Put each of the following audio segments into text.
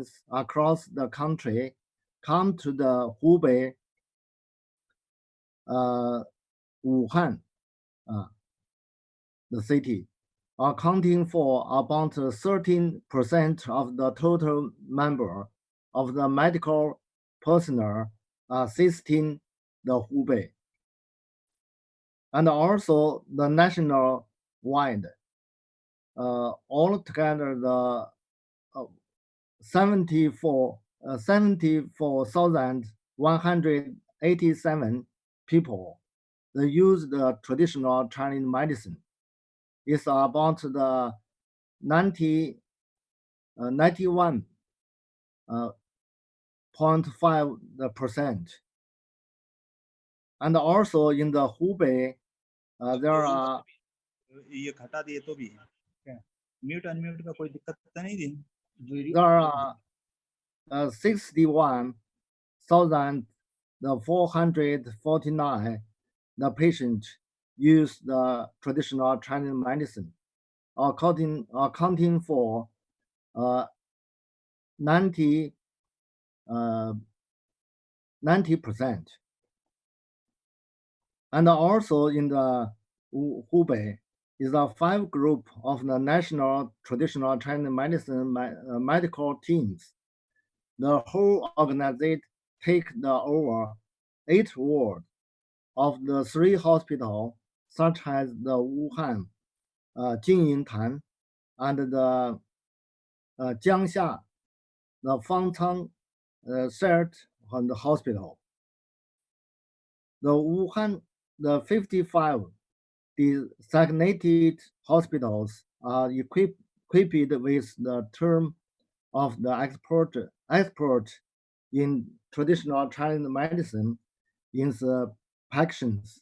patients across the country come to the Hubei, Wuhan, the city, accounting for about 13% of the total number of the medical personnel assisting the Hubei, and also the national-wide. Altogether, the 74,187 people that use the traditional Chinese medicine. It's about the 91.5%. And also in the Hubei, there are ये घटा दिए तो भी mute unmute का कोई दिक्कत तो नहीं दी there are 61,449 the patients use the traditional Chinese medicine, accounting for 90%. And also in the Hubei is a 5 group of the national traditional Chinese medicine medical teams. The whole organization take the over 8 wards of the 3 hospitals, such as the Wuhan, Jinyintan, and the Jiangxia, the Fangcang shared hospital. The Wuhan, the 55 designated hospitals are equipped with the term of the expert in traditional Chinese medicine in the patients.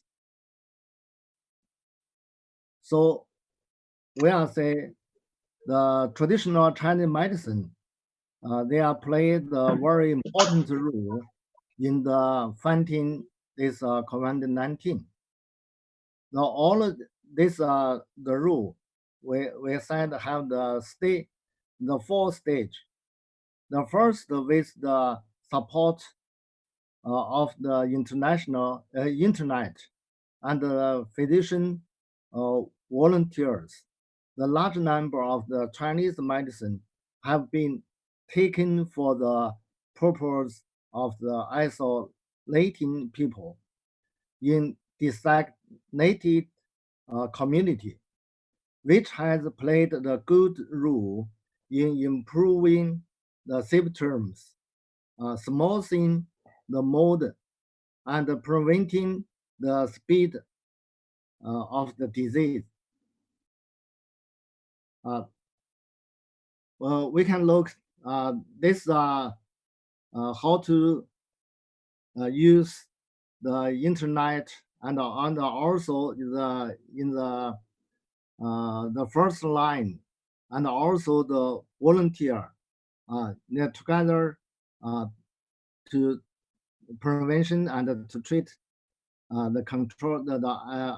So we are saying the traditional Chinese medicine, they are played a very important role in the fighting this COVID-19. Now all of this the rule we said have the 4 stage. The first with the support of the international internet and the physician volunteers. The large number of the Chinese medicine have been taken for the purpose of the isolating people in designated community, which has played the good role in improving the symptoms, smoothing the mood, and preventing the speed of the disease. Well, we can look this how to use the internet and also in the first line, and also the volunteer they're together to prevention and to treat the control the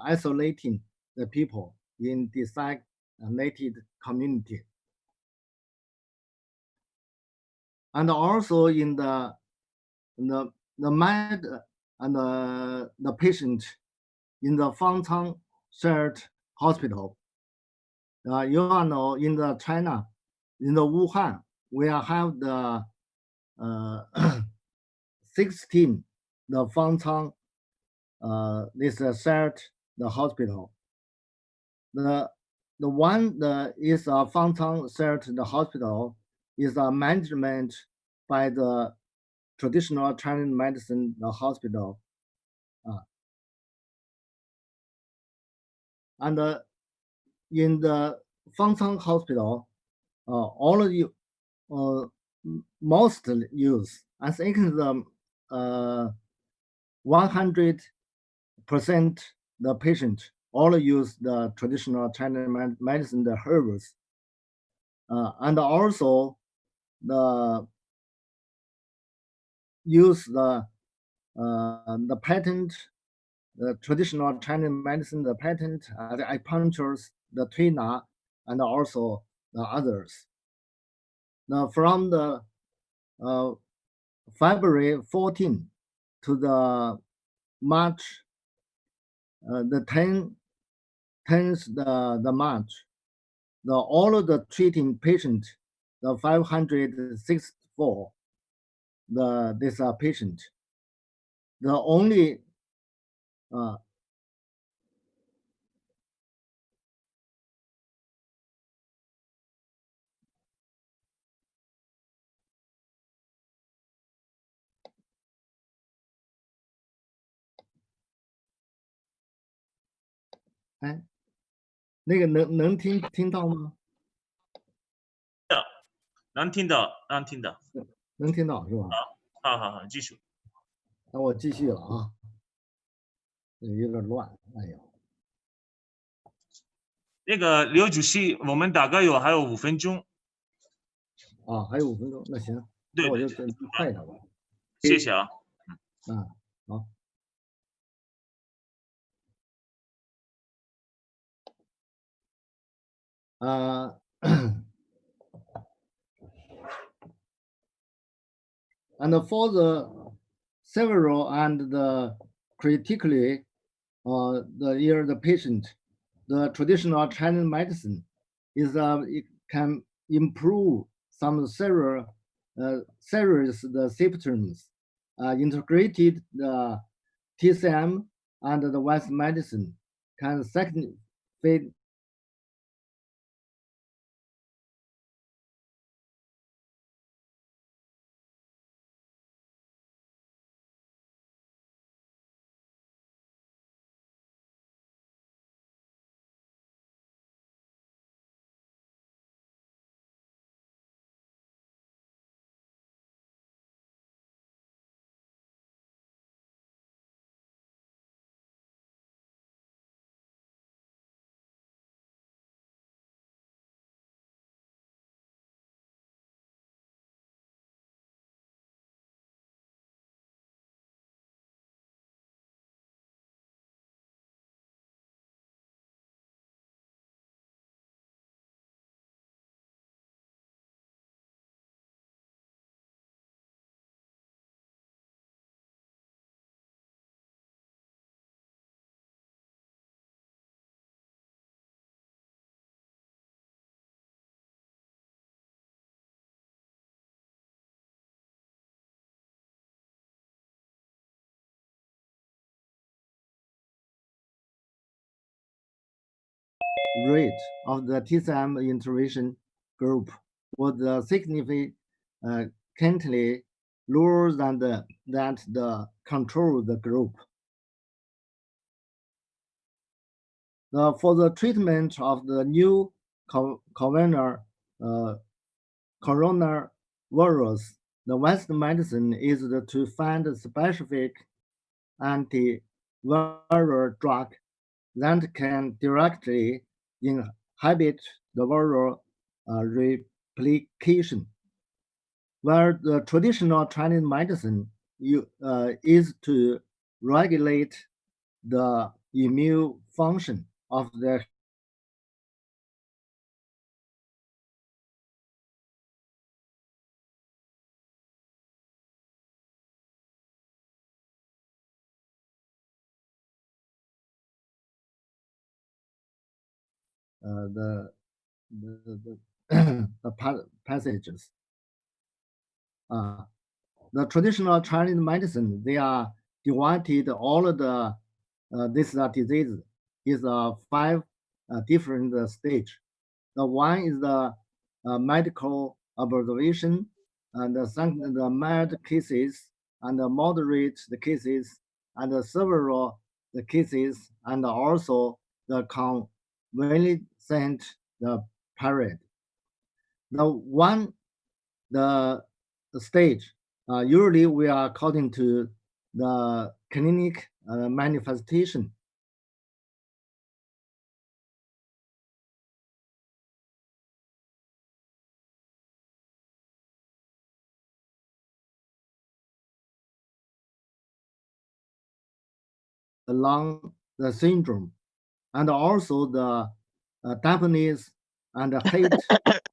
isolating the people in designated community. And also in the med and the patient in the Fangcang shared hospital. You all know in the China, in the Wuhan, we have the 16 the Fangcang this shared the hospital. The one that is a Fangcang shared the hospital is a management by the traditional Chinese medicine the hospital. And in the Fangcang hospital, all of you most use, I think the 100% the patient all use the traditional Chinese medicine, the herbs, and also the use the patent, the traditional Chinese medicine, the patent, the acupunctures, the tuina, and also the others. Now from the February 14 to the March, the 10th the March, all of the treating patient, the 564, this patient, the only哎，那个能听到吗？能听到，能听到，能听到是吧？好，继续。那我继续了啊，有点乱，哎呦。那个刘主席，我们大概还有5分钟。啊，还有5分钟，那行，对那我就快一点吧。谢谢啊。好。And for the several and the critically, the patient, the traditional Chinese medicine it can improve some serious the symptoms. Integrated the TCM and the West medicine can significantly rate of the TCM intervention group was significantly lower than the control group. For the treatment of the new coronavirus, the Western medicine is to find a specific antiviral drug that can directly inhibit the viral replication, where the traditional Chinese medicine is to regulate the immune function of the the passages. The traditional Chinese medicine, they are divided all of the this disease is 5 different stage. The one is the medical observation, and the mild cases, and the moderate cases, and the several cases, and also the convalescent period. The stage usually we are according to the clinic manifestation. Along the syndrome, and also the dampness and the heat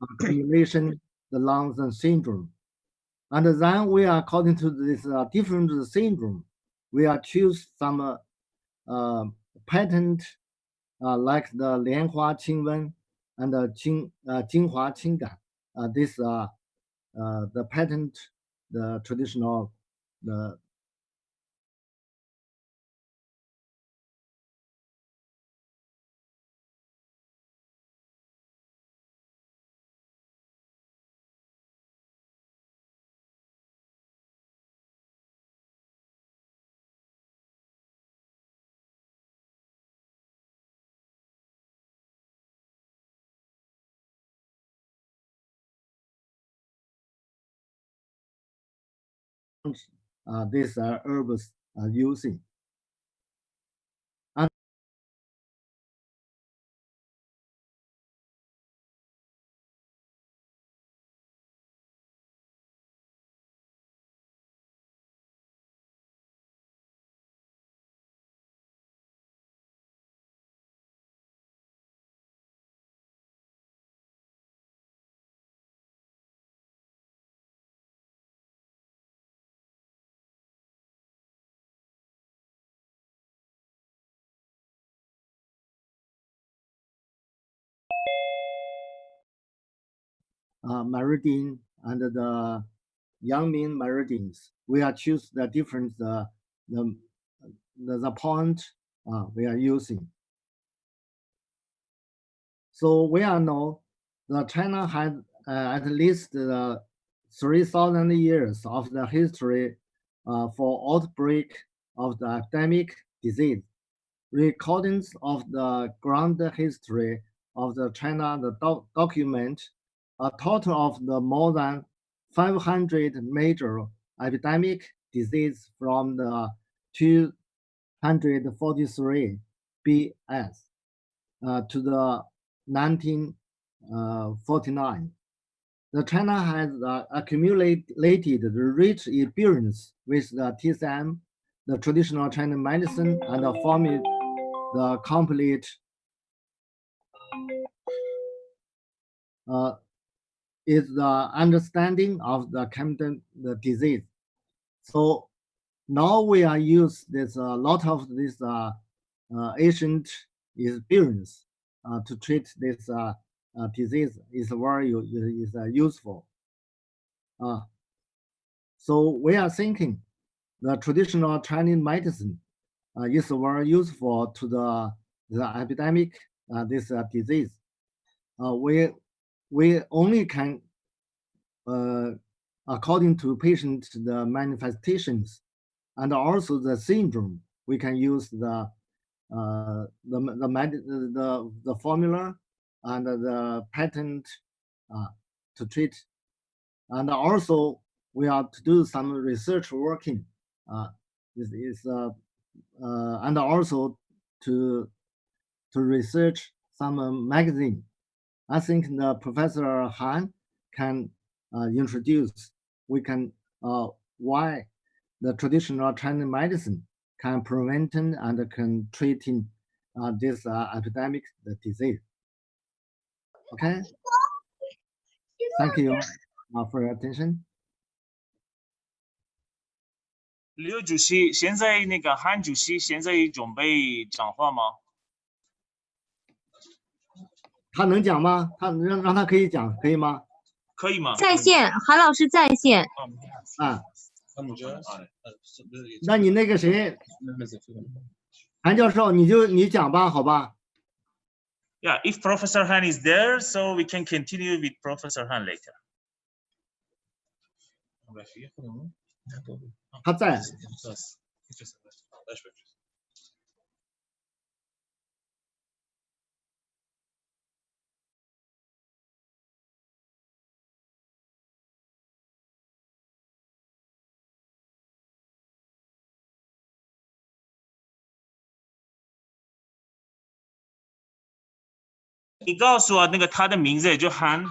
accumulation, the lungs syndrome. And then we are according to this different syndrome, we are choose some patent like the 莲花清瘟 and the 精华清感. This the patent, the traditional, the these herbs are using. And meridian and the Yangming meridians, we are choose the different the point we are using. So we all know that China had at least 3,000 years of the history for outbreak of the epidemic disease. Recordings of the ground history of the China document a total of the more than 500 major epidemic disease from the 243 BS to the 1949. The China has accumulated rich experience with the TCM, the traditional Chinese medicine, and the complete is the understanding of the the disease. So now we are use this a lot of this ancient experience to treat this disease is very useful. So we are thinking the traditional Chinese medicine is very useful to the epidemic this disease. We only can according to patient the manifestations and also the syndrome, we can use the formula and the patent to treat. And also we are to do some research working and also to research some magazine. I think the Professor Han can introduce, we can why the traditional Chinese medicine can prevent and can treating this epidemic disease. Okay, thank you for your attention. 刘主席，现在那个韩主席现在准备讲话吗？他能讲吗？他让他可以讲，可以吗？可以吗？在线，韩老师在线。啊，那你那个谁，韩教授，你讲吧，好吧？ Yeah, if Professor Han is there, so we can continue with Professor Han later. 他在。你告诉我那个他的名字就韩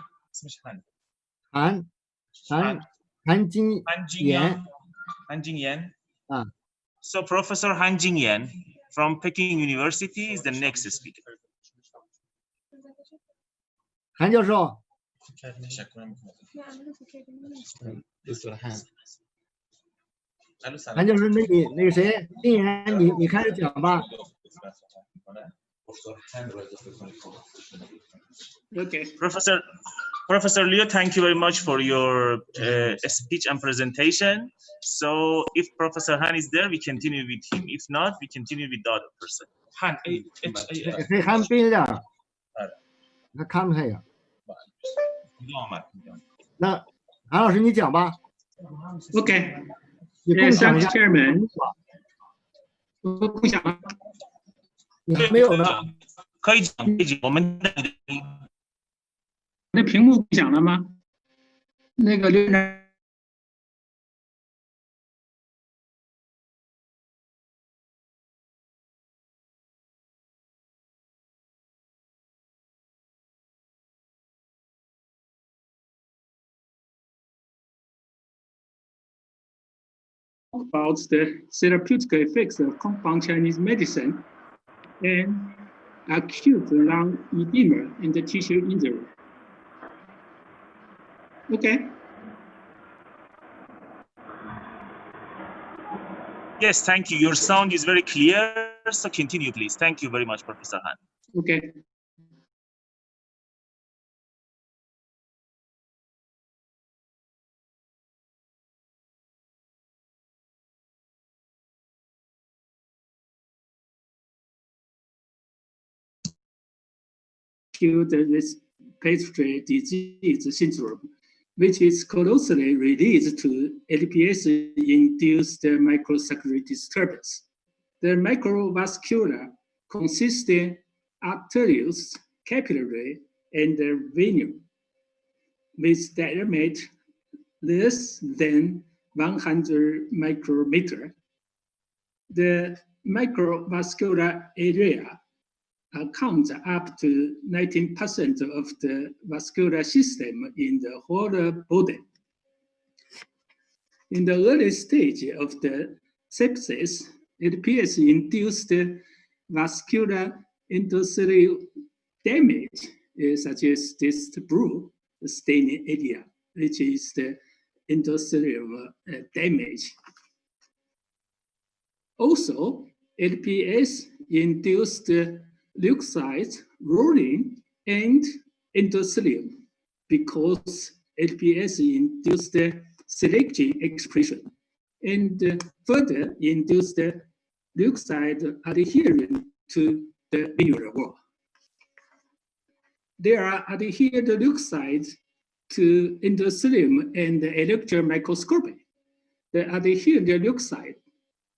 金岩。 Han Jingyan. So Professor Han Jingyan from Peking University is the next speaker. 韩教授，那就是那个谁，定言，你开始讲吧。Okay. Professor Liu, thank you very much for your speech and presentation. So if Professor Han is there, we continue with him. If not, we continue with the other person. Han, 可以喊冰一点，他看不太呀。那韩老师你讲吧。Okay. 你共享一 Thanks, 下。 Chairman. 共享了。你还没有呢。可以讲，我们那屏幕共享了吗？那个刘院长。 About the therapeutic effects of compound Chinese medicine and acute lung edema and the tissue injury. Okay. Yes, thank you. Your sound is very clear. So continue, please. Thank you very much, Professor Han. Okay. The respiratory disease syndrome, which is closely related to LPS-induced microcirculatory disturbance. The microvascular consisting arterioles, capillary, and venous, with diameter less than 100 micrometer. The microvascular area accounts up to 19% of the vascular system in the whole body. In the early stage of the sepsis, LPS-induced vascular endothelial damage, such as this blue staining area, which is the endothelial damage. Also, LPS-induced leukocytes rolling and endothelium, because LPS-induced selectin expression and further induced leukocyte adherence to the venular wall. There are adhered leukocytes to endothelium and electron microscopy. The adhered leukocyte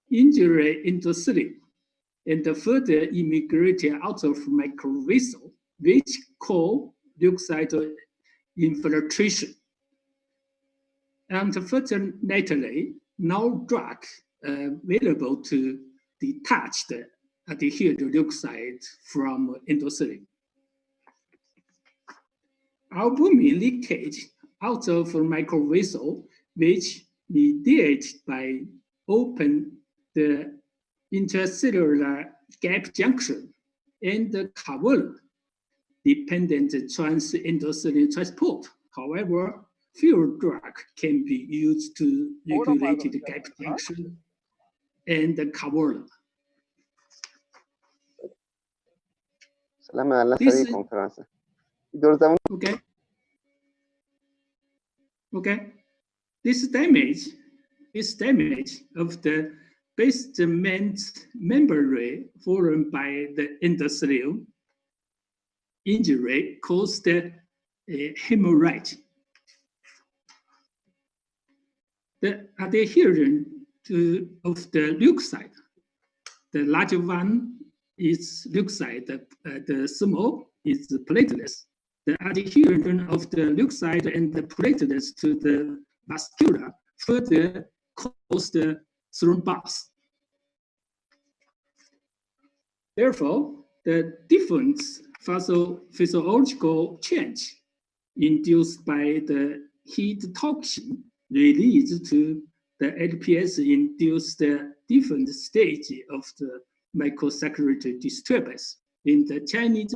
injure endothelium and further immigrate out of microvessel, which cause leukocyte infiltration. Unfortunately, no drug available to detach the adhered leukocyte from endothelium. Albumin leakage out of microvessel, which mediated by open the intracellular gap junction and the cavern dependent trans-endothelial transport. However, fewer drug can be used to regulate the gap junction and the cavern. سلام على سريكم فرنسا. Okay. Okay. This damage of the basement membrane formed by the endothelium injury caused a hemorrhage. The adherence of the leukocyte, the larger one is leukocyte, the small is platelets. The adherence of the leukocyte and the platelets to the vascula further cause the thrombus. Therefore, the different physiological change induced by the heat toxin released to the LPS-induced different stage of the microcirculatory disturbance in the Chinese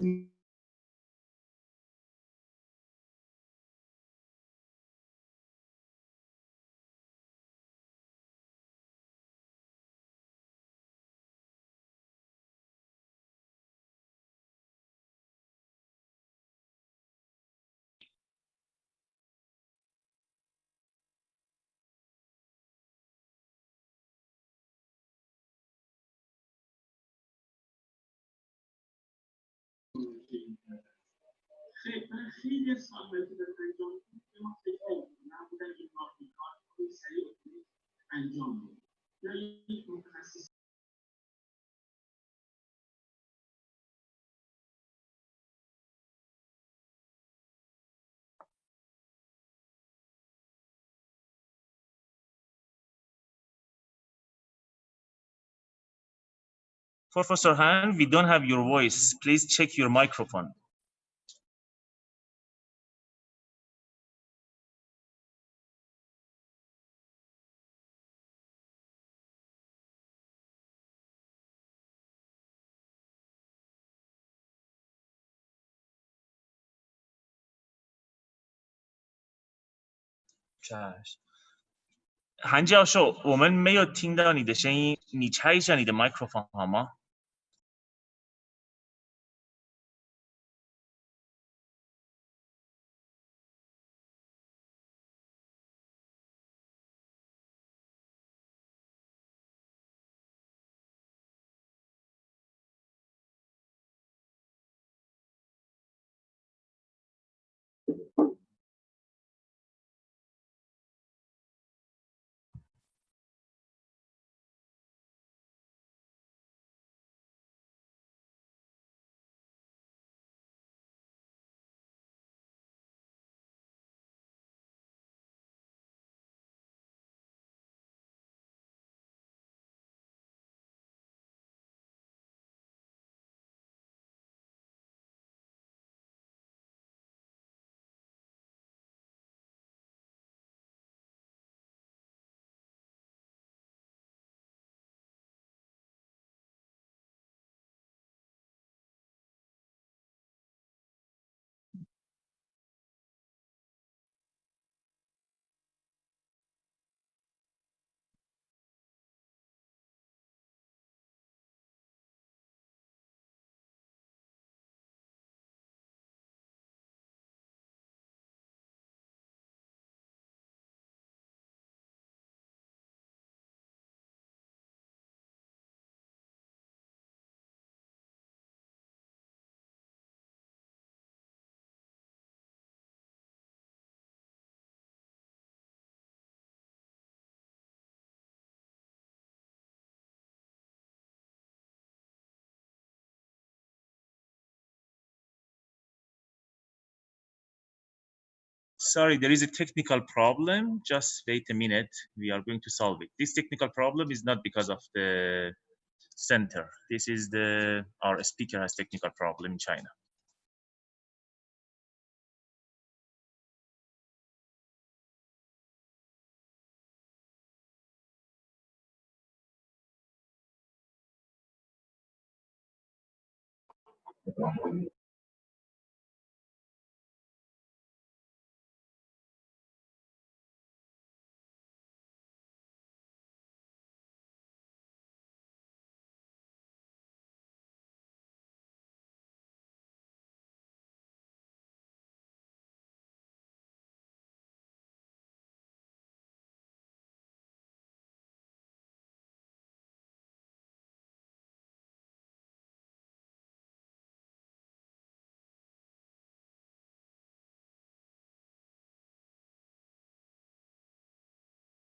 Professor Han, we don't have your voice. Please check your microphone.韩教授，我们没有听到你的声音，你拆一下你的麦克风好吗？Sorry, there is a technical problem. Just wait a minute. We are going to solve it. This technical problem is not because of the center. This is our speaker has technical problem in China.